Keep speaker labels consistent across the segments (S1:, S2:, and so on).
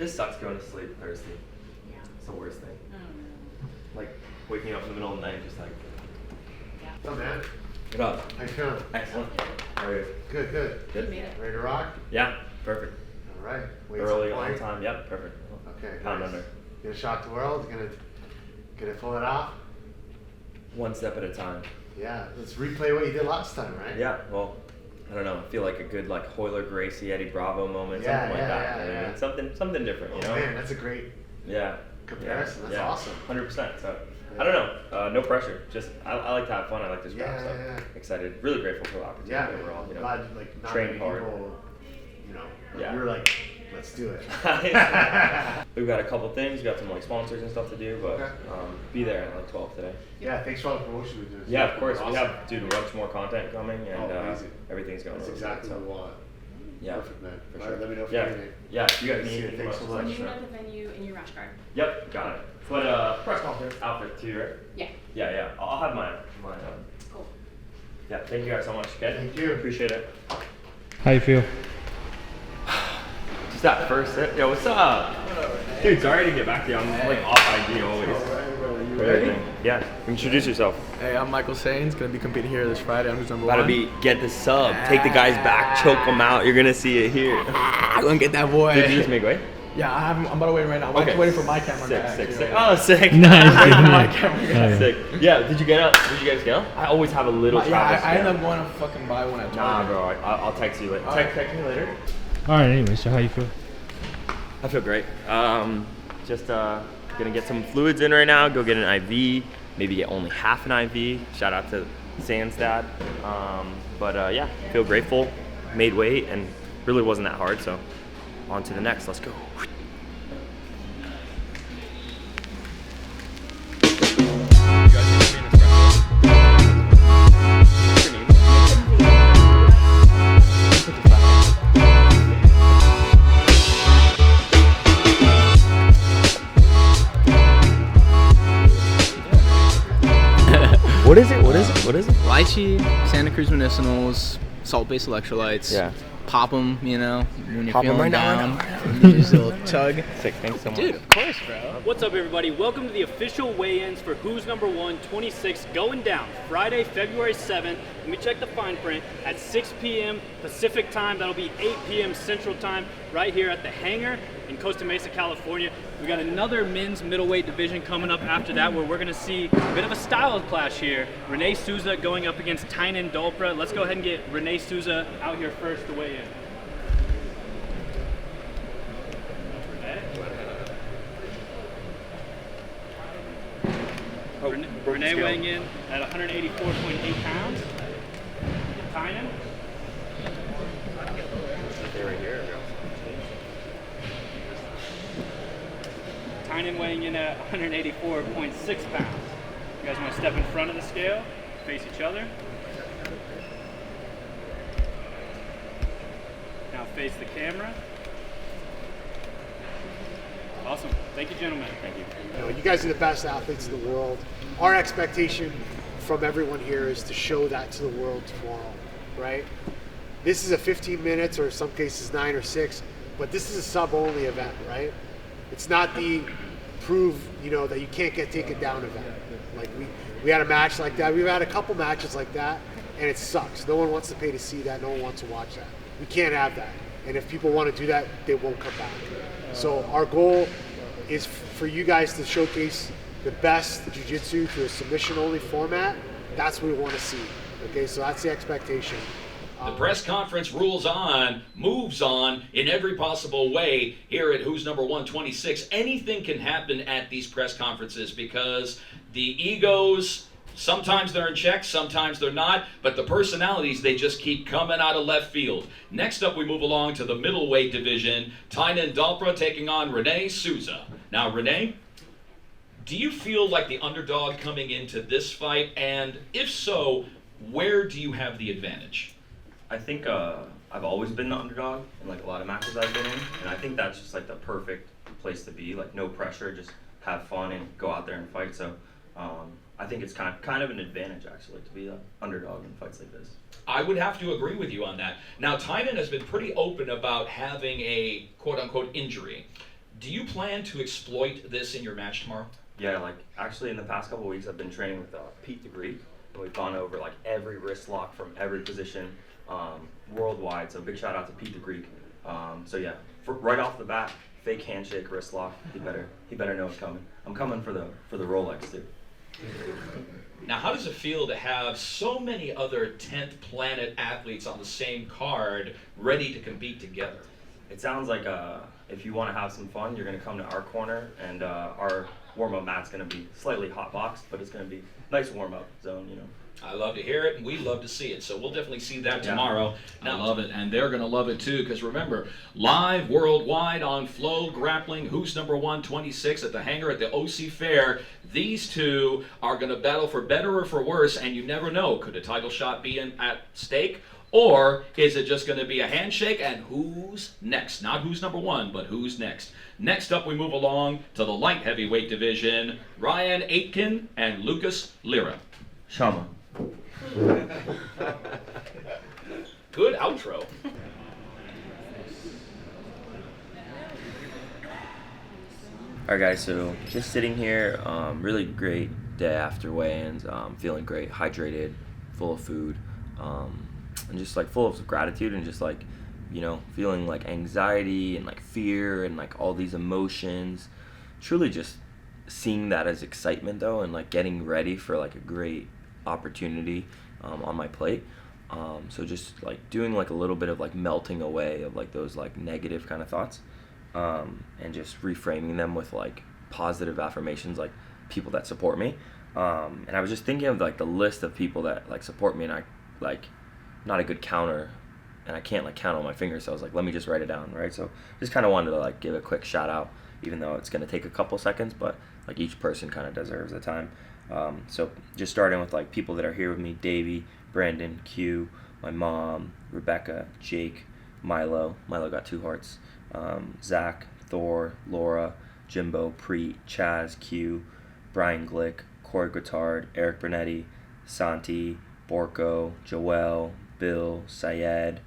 S1: Just sucks going to sleep thirsty.
S2: Yeah.
S1: It's the worst thing.
S2: Oh, no.
S1: Like waking up in the middle of the night, just like.
S2: Yeah.
S3: What's up, man?
S1: Get up.
S3: How you feeling?
S1: Excellent. How are you?
S3: Good, good.
S2: You made it.
S3: Ready to rock?
S1: Yeah, perfect.
S3: All right. Weights
S1: Early
S3: on
S1: on
S3: point.
S1: time. Yep, perfect.
S3: Okay.
S1: Pound
S3: nice.
S1: under.
S3: Gonna shock the world. Gonna pull it off.
S1: One step at a time.
S3: Yeah. Let's replay what you did last time, right?
S1: Yeah. Well, I don't know. I feel like a good like Hoyler Gracie Eddie Bravo moment,
S3: Yeah,
S1: something like
S3: yeah,
S1: that.
S3: yeah,
S1: You know what I mean?
S3: yeah.
S1: Something different, you know?
S3: Oh, man, that's a great
S1: Yeah.
S3: comparison.
S1: Yeah.
S3: That's awesome.
S1: 100%. So
S3: Yeah.
S1: I don't know. No pressure. Just I like to have fun. I like to scrap
S3: Yeah,
S1: stuff.
S3: yeah, yeah.
S1: Excited. Really grateful for the opportunity
S3: Yeah.
S1: overall. You know.
S3: Glad like not
S1: trained
S3: many
S1: hard.
S3: people, you know,
S1: Yeah.
S3: you were like, let's do it.
S1: We've got a couple things. We've got some like sponsors and stuff to do, but
S3: Okay.
S1: be there at like 12 today.
S3: Yeah, thanks for all the promotion we do.
S1: Yeah, of course.
S3: Awesome.
S1: We have dude a bunch more content coming, and
S3: amazing.
S1: everything's going.
S3: That's
S1: really
S3: exactly
S1: good,
S3: what we want.
S1: Yeah,
S3: Perfect, man.
S1: for
S3: All
S1: sure.
S3: right, let me know if
S1: yeah.
S3: you need anything.
S1: Yeah, you guys
S3: See
S1: need
S3: you.
S1: anything.
S3: Thanks so
S1: let us
S3: much.
S2: You
S1: know.
S2: know the venue in your rash guard.
S1: Yep, got it. But press conference outfit too, right?
S2: Yeah.
S1: Yeah. I'll have mine.
S2: Cool.
S1: Yeah, thank you guys so much. Okay.
S3: Thank you.
S1: Appreciate it.
S4: How you feel?
S1: Just that first sip. Yo, what's up? Dude, sorry to get back to you. I'm like off IG always.
S5: You ready?
S1: Yeah. Introduce yourself.
S5: Hey, I'm Michael Sains, gonna be competing here this Friday on Who's Number One.
S1: About to be get the sub, take the guys back, choke them out. You're gonna see it here.
S5: I'm gonna get that boy.
S1: Did you just make way?
S5: Yeah, I'm about to wait right now. I'm
S1: Okay.
S5: waiting for my camera guy.
S1: Sick.
S5: actually.
S1: Oh, sick.
S4: Nice,
S5: Waiting for my
S4: nice.
S5: camera guy.
S4: Oh, yeah.
S1: Sick. Yeah. Did you get up? Did you guys get up? I always have a little.
S5: Yeah,
S1: Travis
S5: I end
S1: scale.
S5: up going to fucking buy one at
S1: Nah,
S5: Target.
S1: bro. I'll text you later.
S5: Alright.
S1: Text me later.
S4: All right. Anyway, so how you feel?
S1: I feel great. Just gonna get some fluids in right now. Go get an IV. Maybe get only half an IV. Shout out to Sans dad. But yeah, feel grateful. Made weight and really wasn't that hard. So on to the next. Let's go. What is it?
S5: Lychee, Santa Cruz medicinals, salt-based electrolytes.
S1: Yeah.
S5: Pop them, you know, when you're
S1: Pop 'em
S5: feeling
S1: right now,
S5: down.
S1: right now.
S5: You just a little chug.
S1: Sick. Thanks so much.
S5: Dude, of course, bro.
S6: What's up, everybody? Welcome to the official weigh-ins for Who's Number 126 going down Friday, February 7th. Let me check the fine print at 6 p.m. Pacific time. That'll be 8 p.m. Central time right here at the Hangar in Costa Mesa, California. We got another men's middleweight division coming up after that where we're going to see a bit of a style clash here. Rene Sousa going up against Tainan Dalpra. Let's go ahead and get Rene Sousa out here first to weigh in. Rene weighing in at 184.8 pounds. Tainan.
S1: Right here.
S6: Tainan weighing in at 184.6 pounds. You guys want to step in front of the scale, face each other. Now face the camera. Awesome. Thank you, gentlemen. Thank you.
S7: You know, you guys are the best athletes in the world. Our expectation from everyone here is to show that to the world tomorrow, right? This is a 15 minutes or in some cases 9 or 6, but this is a sub-only event, right? It's not the prove, you know, that you can't get taken down event. Like we had a match like that. We've had a couple matches like that, and it sucks. No one wants to pay to see that. No one wants to watch that. We can't have that. And if people want to do that, they won't come back. So our goal is for you guys to showcase the best jiu-jitsu through a submission-only format. That's what we want to see. Okay, so that's the expectation.
S8: The press conference rules on, moves on in every possible way here at Who's Number 126. Anything can happen at these press conferences because the egos, sometimes they're in check, sometimes they're not, but the personalities, they just keep coming out of left field. Next up, we move along to the middleweight division. Tainan Dalpra taking on Rene Sousa. Now, Rene, do you feel like the underdog coming into this fight? And if so, where do you have the advantage?
S1: I think I've always been the underdog in like a lot of matches I've been in, and I think that's just like the perfect place to be. Like no pressure, just have fun and go out there and fight. So I think it's kind of an advantage actually to be the underdog in fights like this.
S8: I would have to agree with you on that. Now, Tainan has been pretty open about having a quote-unquote injury. Do you plan to exploit this in your match tomorrow?
S1: Yeah, like actually in the past couple of weeks I've been training with Pete the Greek, and we've gone over like every wrist lock from every position worldwide. So big shout out to Pete the Greek. So yeah, right off the bat, fake handshake, wrist lock. He better know it's coming. I'm coming for the Rolex too.
S8: Now, how does it feel to have so many other 10th planet athletes on the same card ready to compete together?
S1: It sounds like if you want to have some fun, you're going to come to our corner, and our warm-up mat's going to be slightly hot boxed, but it's going to be nice warm-up zone, you know.
S8: I love to hear it, and we love to see it. So we'll definitely see that tomorrow.
S1: Yeah.
S8: I love it, and they're going to love it too, because remember, live worldwide on Flograppling, Who's Number 126 at the hangar at the OC Fair. These two are going to battle for better or for worse, and you never know. Could a title shot be at stake? Or is it just going to be a handshake and who's next? Not who's number one, but who's next. Next up, we move along to the light heavyweight division. Ryan Aitken and Lucas Lira.
S1: Shama.
S8: Good outro.
S1: Alright guys, so just sitting here, really great day after weigh-ins, feeling great, hydrated, full of food, and just like full of gratitude and just like, you know, feeling like anxiety and like fear and like all these emotions, truly just seeing that as excitement though, and like getting ready for like a great opportunity on my plate. So just like doing like a little bit of like melting away of like those like negative kind of thoughts, and just reframing them with like positive affirmations, like people that support me. And I was just thinking of like the list of people that like support me, and I like not a good counter, and I can't like count on my fingers, so I was like, let me just write it down, right? So just kind of wanted to like give a quick shout out, even though it's going to take a couple seconds, but like each person kind of deserves the time. So just starting with like people that are here with me: Davey, Brandon, Q, my mom, Rebecca, Jake, Milo got 2 hearts, Zach, Thor, Laura, Jimbo, Preet, Chaz, Q, Brian Glick, Corey Guittard, Eric Bernetti, Santi, Borko, Joel, Bill, Syed,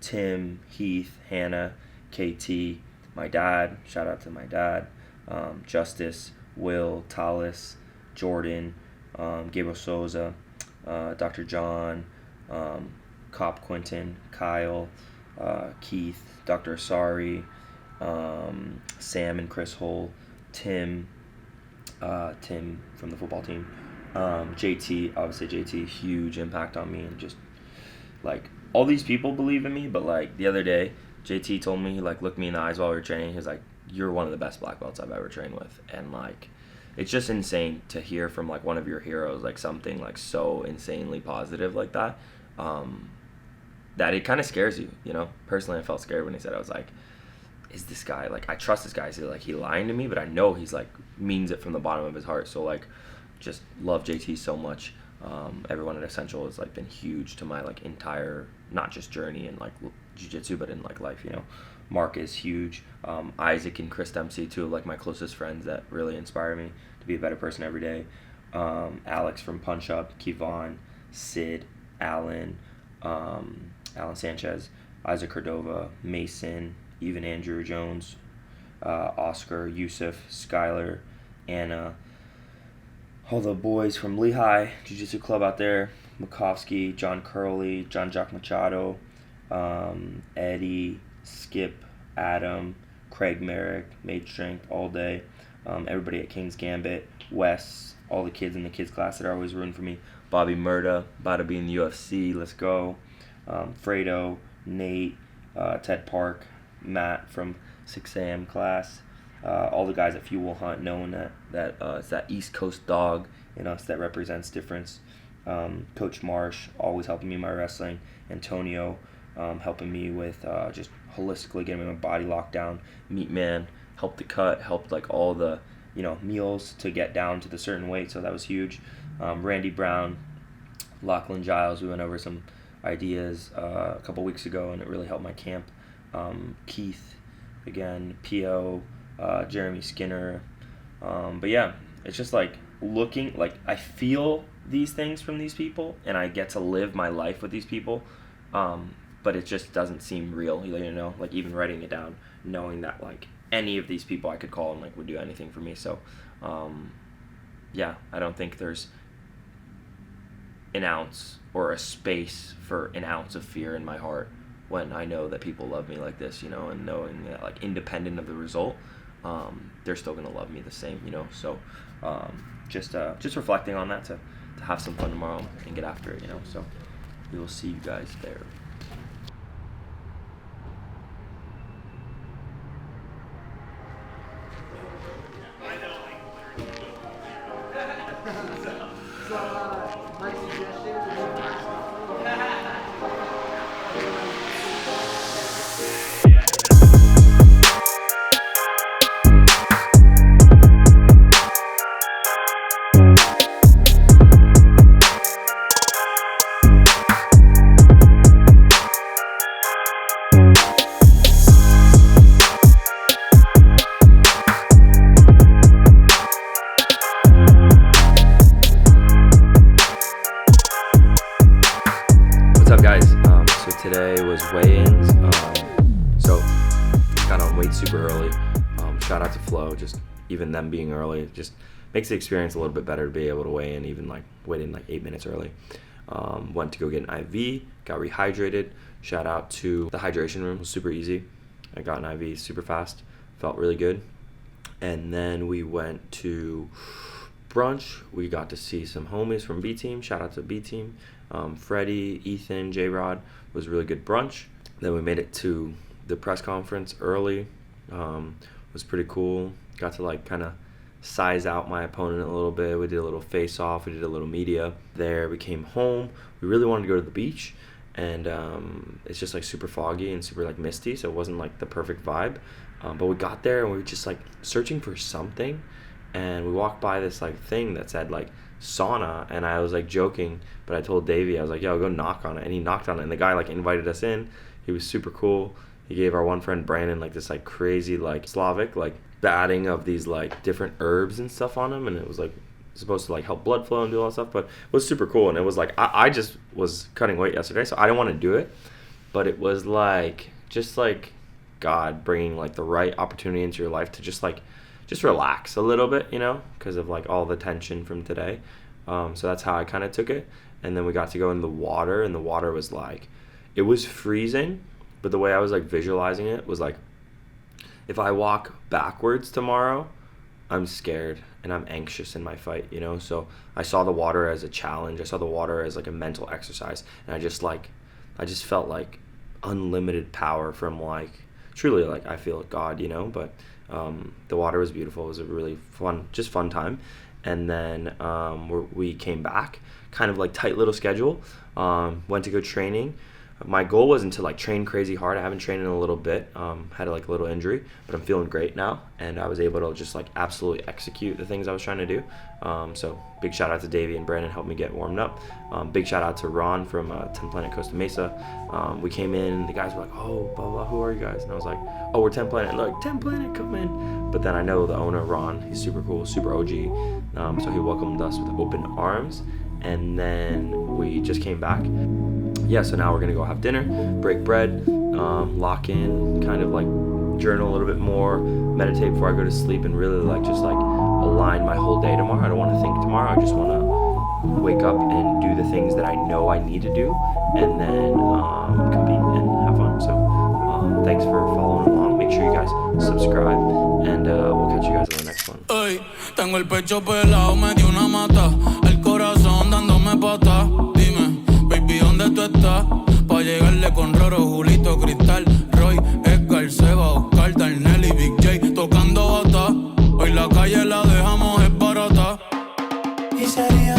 S1: Tim, Heath, Hannah, KT, my dad, shout out to my dad, Justice, Will, Talis, Jordan, Gabriel Sousa, Dr. John, Cop Quintin, Kyle, Keith, Dr. Asari, Sam and Chris Hull, Tim from the football team, JT, obviously JT, huge impact on me, and just like all these people believe in me. But like the other day, JT told me, he like looked me in the eyes while we were training. He was like, "You're one of the best black belts I've ever trained with," and like it's just insane to hear from like one of your heroes like something like so insanely positive like that. That it kind of scares you, you know. Personally, I felt scared when he said it. I was like, is this guy, like, I trust this guy. Is he like, he lying to me? But I know he's like means it from the bottom of his heart. So like, just love JT so much. Everyone at Essential has like been huge to my like entire, not just journey in like jiu-jitsu, but in like life, you know. Mark is huge. Isaac and Chris Dempsey, two of like my closest friends that really inspire me to be a better person every day. Alex from Punch Up, Kevon, Sid, Alan Sanchez, Isaac Cordova, Mason, even Andrew Jones, Oscar, Yusuf, Skylar, Anna, all the boys from Lehigh Jiu-Jitsu Club out there, Makovsky, John Curley, John Jacques Machado, Eddie, Skip, Adam, Craig Merrick, Made Strength all day, everybody at King's Gambit, Wes, all the kids in the kids class that are always rooting for me, Bobby Murda, about to be in the UFC, let's go, Fredo, Nate, Ted Park, Matt from 6 a.m. class, all the guys at Fuel Hunt, knowing that it's that East Coast dog in us that represents difference. Coach Marsh, always helping me in my wrestling. Antonio, helping me with just holistically getting my body locked down. Meat Man, helped the cut, helped like all the, you know, meals to get down to the certain weight, so that was huge. Randy Brown, Lachlan Giles, we went over some ideas a couple weeks ago, and it really helped my camp. Keith, again, P.O., Jeremy Skinner. But yeah, it's just like looking, like I feel these things from these people, and I get to live my life with these people, but it just doesn't seem real, you know, like even writing it down, knowing that like any of these people I could call and like would do anything for me. So yeah, I don't think there's an ounce or a space for an ounce of fear in my heart when I know that people love me like this, you know, and knowing that like independent of the result, they're still gonna love me the same, you know. So just reflecting on that to have some fun tomorrow and get after it, you know. So we will see you guys there.
S3: My suggestion
S1: Today was weigh-ins, so got on weight super early. Shout out to Flo, just even them being early just makes the experience a little bit better to be able to weigh in, even like weighed in like 8 minutes early. Went to go get an IV, got rehydrated. Shout out to the hydration room, it was super easy. I got an IV super fast, felt really good. And then we went to brunch. We got to see some homies from B Team. Shout out to B Team. Freddie, Ethan, J-Rod. Was a really good brunch. Then we made it to the press conference early. Was pretty cool. Got to like kind of size out my opponent a little bit. We did a little face off. We did a little media there. We came home. We really wanted to go to the beach, and it's just like super foggy and super like misty, so it wasn't like the perfect vibe. But we got there and we were just like searching for something, and we walked by this like thing that said like sauna, and I was like joking, but I told Davey, I was like, yo, go knock on it, and he knocked on it, and the guy like invited us in. He was super cool. He gave our one friend Brandon like this like crazy like Slavic like batting of these like different herbs and stuff on him, and it was like supposed to like help blood flow and do all that stuff, but it was super cool. And it was like I just was cutting weight yesterday, so I didn't want to do it, but it was like just like God bringing like the right opportunity into your life to just relax a little bit, you know, because of like all the tension from today. So that's how I kind of took it. And then we got to go in the water, and the water was like, it was freezing, but the way I was like visualizing it was like, if I walk backwards tomorrow, I'm scared and I'm anxious in my fight, you know. So I saw the water as a challenge. I saw the water as like a mental exercise, and I just felt like unlimited power from like truly like I feel God, you know. But the water was beautiful. It was a really fun time. And then we came back, kind of like tight little schedule. Went to go training. My goal wasn't to like train crazy hard. I haven't trained in a little bit. Had like a little injury, but I'm feeling great now, and I was able to just like absolutely execute the things I was trying to do. So big shout out to Davey and Brandon, helped me get warmed up. Big shout out to Ron from 10 Planet Costa Mesa. We came in, the guys were like, oh, blah blah, who are you guys? And I was like, oh, we're 10 Planet. And they're like, 10 Planet, come in. But then I know the owner, Ron, he's super cool, super OG. So he welcomed us with open arms, and then we just came back. Yeah, so now we're gonna go have dinner, break bread, lock in, kind of like journal a little bit more, meditate before I go to sleep, and really like just like align my whole day tomorrow. I don't want to think tomorrow. I just want to wake up and do the things that I know I need to do, and then compete and have fun. So thanks for following along. Make sure you guys subscribe, and we'll catch you guys on the next one.
S9: Ey, tengo el pecho pelado, me dio una mata, el corazón dándome pata. Dime, baby, ¿dónde tú estás? Pa' llegarle con Roro, Julito, Cristal, Roy, Edgar, Seba, Oscar, Darnell y Big J tocando bata. Hoy la calle la dejamos es barata. Y sería